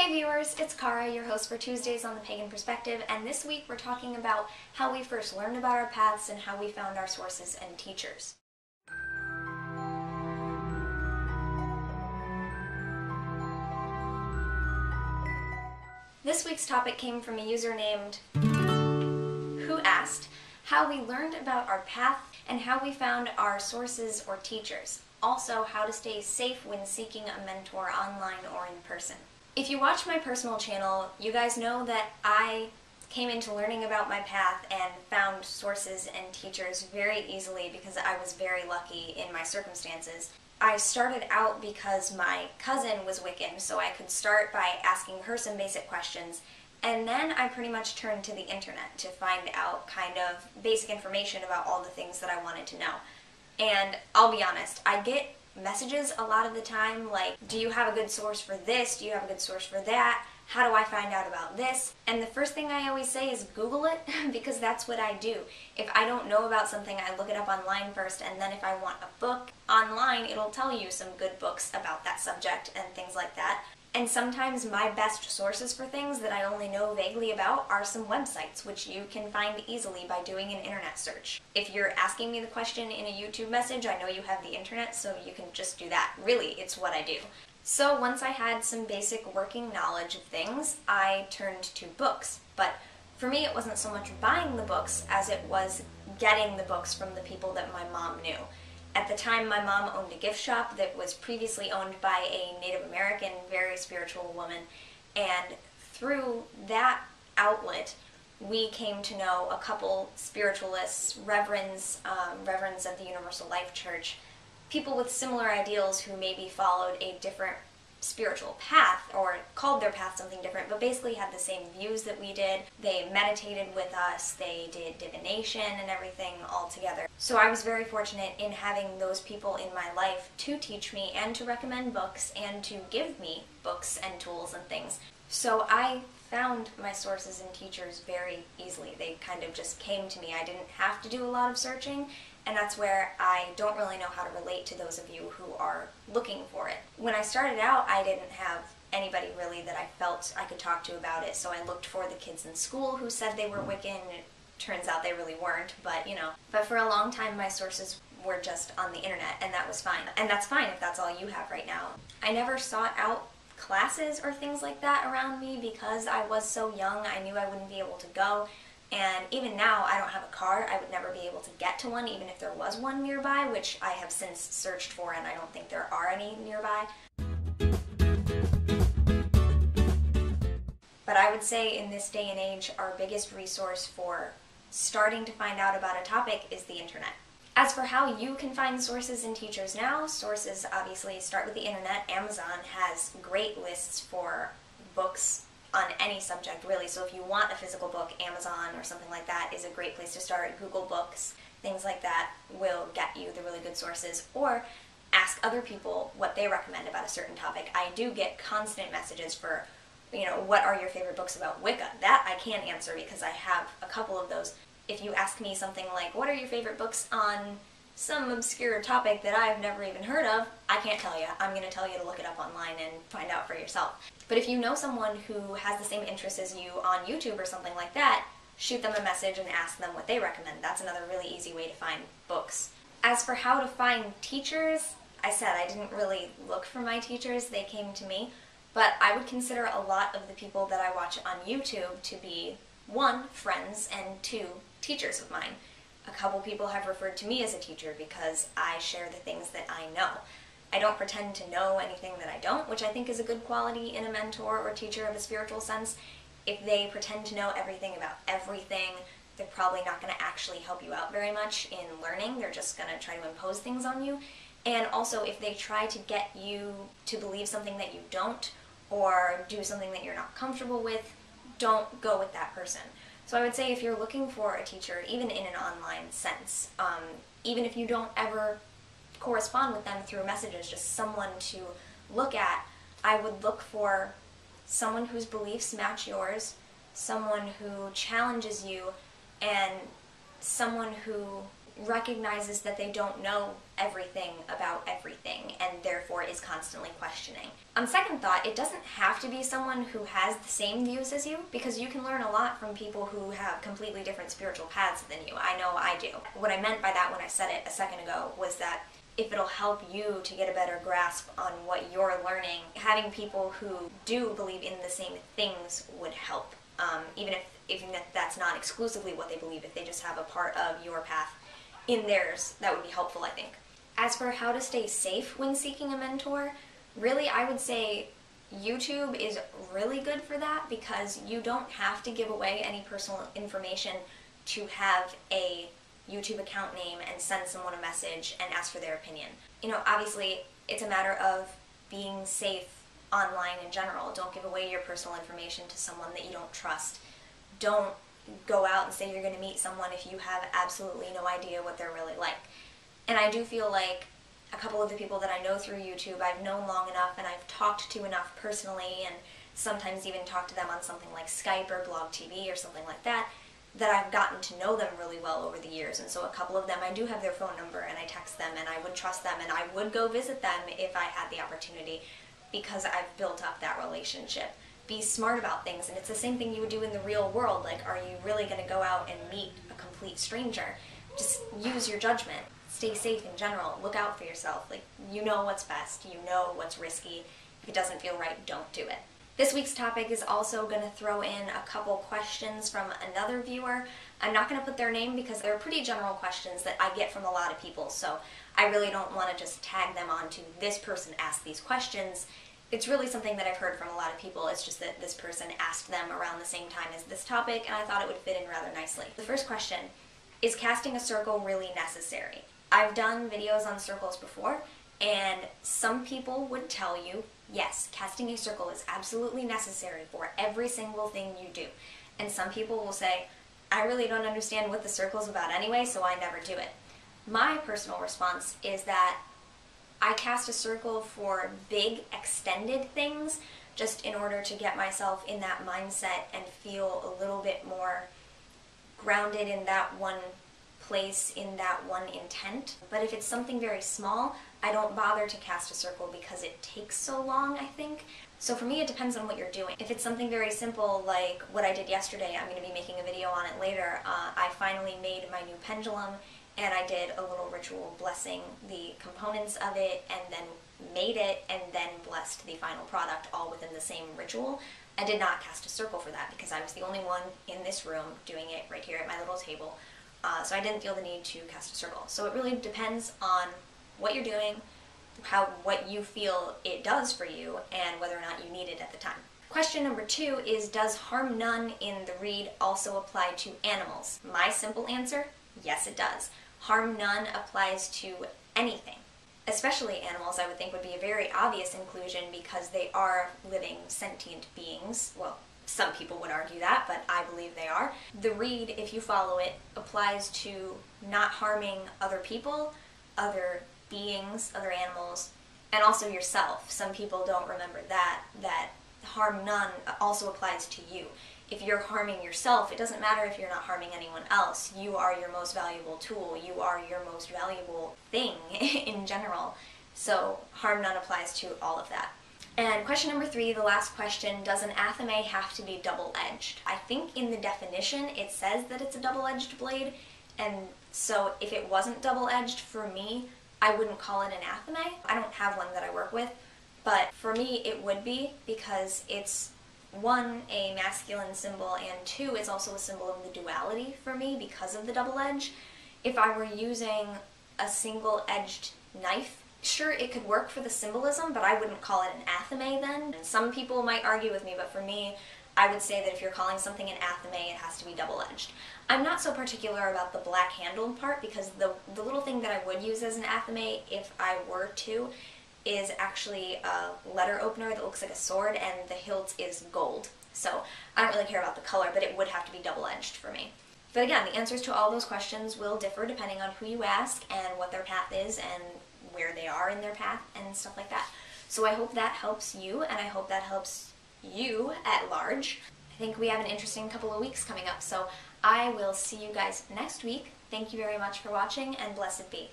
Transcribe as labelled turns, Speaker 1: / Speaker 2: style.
Speaker 1: Hey viewers, it's Kara, your host for Tuesdays on the Pagan Perspective, and this week we're talking about how we first learned about our paths and how we found our sources and teachers. This week's topic came from a user named who asked how we learned about our path and how we found our sources or teachers. Also, how to stay safe when seeking a mentor online or in person. If you watch my personal channel, you guys know that I came into learning about my path and found sources and teachers very easily because I was very lucky in my circumstances. I started out because my cousin was Wiccan, so I could start by asking her some basic questions, and then I pretty much turned to the internet to find out kind of basic information about all the things that I wanted to know. And I'll be honest, I get messages a lot of the time like, do you have a good source for this? Do you have a good source for that? How do I find out about this? And the first thing I always say is Google it, because that's what I do. If I don't know about something, I look it up online first, and then if I want a book online, it'll tell you some good books about that subject and things like that. And sometimes my best sources for things that I only know vaguely about are some websites, which you can find easily by doing an internet search. If you're asking me the question in a YouTube message, I know you have the internet, so you can just do that. Really, it's what I do. So once I had some basic working knowledge of things, I turned to books. But for me, it wasn't so much buying the books as it was getting the books from the people that my mom knew. At the time, my mom owned a gift shop that was previously owned by a Native American, very spiritual woman, and through that outlet, we came to know a couple spiritualists, reverends of the Universal Life Church, people with similar ideals who maybe followed a different spiritual path or called their path something different, but basically had the same views that we did. They meditated with us, they did divination and everything all together. So I was very fortunate in having those people in my life to teach me and to recommend books and to give me books and tools and things. So I found my sources and teachers very easily. They kind of just came to me. I didn't have to do a lot of searching, and that's where I don't really know how to relate to those of you who are looking for it. When I started out, I didn't have anybody really that I felt I could talk to about it, so I looked for the kids in school who said they were Wiccan. It turns out they really weren't, but you know. But for a long time, my sources were just on the internet, and that was fine. And that's fine if that's all you have right now. I never sought out classes or things like that around me because I was so young. I knew I wouldn't be able to go. And even now, I don't have a car. I would never be able to get to one, even if there was one nearby, which I have since searched for, and I don't think there are any nearby. But I would say in this day and age, our biggest resource for starting to find out about a topic is the internet. As for how you can find sources and teachers now, sources obviously start with the internet. Amazon has great lists for books on any subject, really. So if you want a physical book, Amazon or something like that is a great place to start. Google Books, things like that will get you the really good sources. Or ask other people what they recommend about a certain topic. I do get constant messages for, you know, what are your favorite books about Wicca? That I can't answer because I have a couple of those. If you ask me something like, what are your favorite books on some obscure topic that I've never even heard of, I can't tell you. I'm going to tell you to look it up online and find out for yourself. But if you know someone who has the same interests as you on YouTube or something like that, shoot them a message and ask them what they recommend. That's another really easy way to find books. As for how to find teachers, I said I didn't really look for my teachers, they came to me. But I would consider a lot of the people that I watch on YouTube to be, one, friends, and two, teachers of mine. A couple people have referred to me as a teacher because I share the things that I know. I don't pretend to know anything that I don't, which I think is a good quality in a mentor or teacher of a spiritual sense. If they pretend to know everything about everything, they're probably not going to actually help you out very much in learning. They're just going to try to impose things on you. And also, if they try to get you to believe something that you don't, or do something that you're not comfortable with, don't go with that person. So I would say if you're looking for a teacher, even in an online sense, even if you don't ever correspond with them through messages, just someone to look at, I would look for someone whose beliefs match yours, someone who challenges you, and someone who recognizes that they don't know everything about everything and therefore is constantly questioning. On second thought, it doesn't have to be someone who has the same views as you, because you can learn a lot from people who have completely different spiritual paths than you. I know I do. What I meant by that when I said it a second ago was that if it'll help you to get a better grasp on what you're learning, having people who do believe in the same things would help. Even if that's not exclusively what they believe, if they just have a part of your path in theirs, that would be helpful, I think. As for how to stay safe when seeking a mentor, really I would say YouTube is really good for that, because you don't have to give away any personal information to have a YouTube account name and send someone a message and ask for their opinion. You know, obviously it's a matter of being safe online in general. Don't give away your personal information to someone that you don't trust. Don't go out and say you're going to meet someone if you have absolutely no idea what they're really like. And I do feel like a couple of the people that I know through YouTube I've known long enough and I've talked to enough personally, and sometimes even talked to them on something like Skype or Blog TV or something like that, that I've gotten to know them really well over the years. And so a couple of them, I do have their phone number and I text them and I would trust them and I would go visit them if I had the opportunity, because I've built up that relationship. Be smart about things, and it's the same thing you would do in the real world. Like, are you really going to go out and meet a complete stranger? Just use your judgment. Stay safe in general. Look out for yourself. Like, you know what's best. You know what's risky. If it doesn't feel right, don't do it. This week's topic is also going to throw in a couple questions from another viewer. I'm not going to put their name because they're pretty general questions that I get from a lot of people, so I really don't want to just tag them on to this person asked these questions. It's really something that I've heard from a lot of people. It's just that this person asked them around the same time as this topic, and I thought it would fit in rather nicely. The first question, is casting a circle really necessary? I've done videos on circles before, and some people would tell you, yes, casting a circle is absolutely necessary for every single thing you do. And some people will say, I really don't understand what the circle's about anyway, so I never do it. My personal response is that I cast a circle for big, extended things, just in order to get myself in that mindset and feel a little bit more grounded in that one place, in that one intent. But if it's something very small, I don't bother to cast a circle because it takes so long, I think. So for me, it depends on what you're doing. If it's something very simple like what I did yesterday, I'm going to be making a video on it later. I finally made my new pendulum, and I did a little ritual blessing the components of it, and then made it, and then blessed the final product all within the same ritual. I did not cast a circle for that because I was the only one in this room doing it right here at my little table. So I didn't feel the need to cast a circle. So it really depends on what you're doing, what you feel it does for you, and whether or not you need it at the time. Question number 2 is, does harm none in the read also apply to animals? My simple answer, yes it does. Harm none applies to anything. Especially animals, I would think, would be a very obvious inclusion because they are living, sentient beings. Well, some people would argue that, but I believe they are. The read, if you follow it, applies to not harming other people, other beings, other animals, and also yourself. Some people don't remember that harm none also applies to you. If you're harming yourself, it doesn't matter if you're not harming anyone else. You are your most valuable tool. You are your most valuable thing in general. So harm none applies to all of that. And question number 3, the last question, does an athame have to be double-edged? I think in the definition it says that it's a double-edged blade, and so if it wasn't double-edged for me, I wouldn't call it an athame. I don't have one that I work with, but for me it would be, because it's 1, a masculine symbol, and 2, it's also a symbol of the duality for me because of the double edge. If I were using a single-edged knife, sure, it could work for the symbolism, but I wouldn't call it an athame then. And some people might argue with me, but for me, I would say that if you're calling something an athame, it has to be double-edged. I'm not so particular about the black-handled part, because the little thing that I would use as an athame, if I were to, is actually a letter opener that looks like a sword, and the hilt is gold. So I don't really care about the color, but it would have to be double-edged for me. But again, the answers to all those questions will differ depending on who you ask and what their path is and where they are in their path and stuff like that. So I hope that helps you, and I hope that helps you at large. I think we have an interesting couple of weeks coming up, so I will see you guys next week. Thank you very much for watching, and blessed be.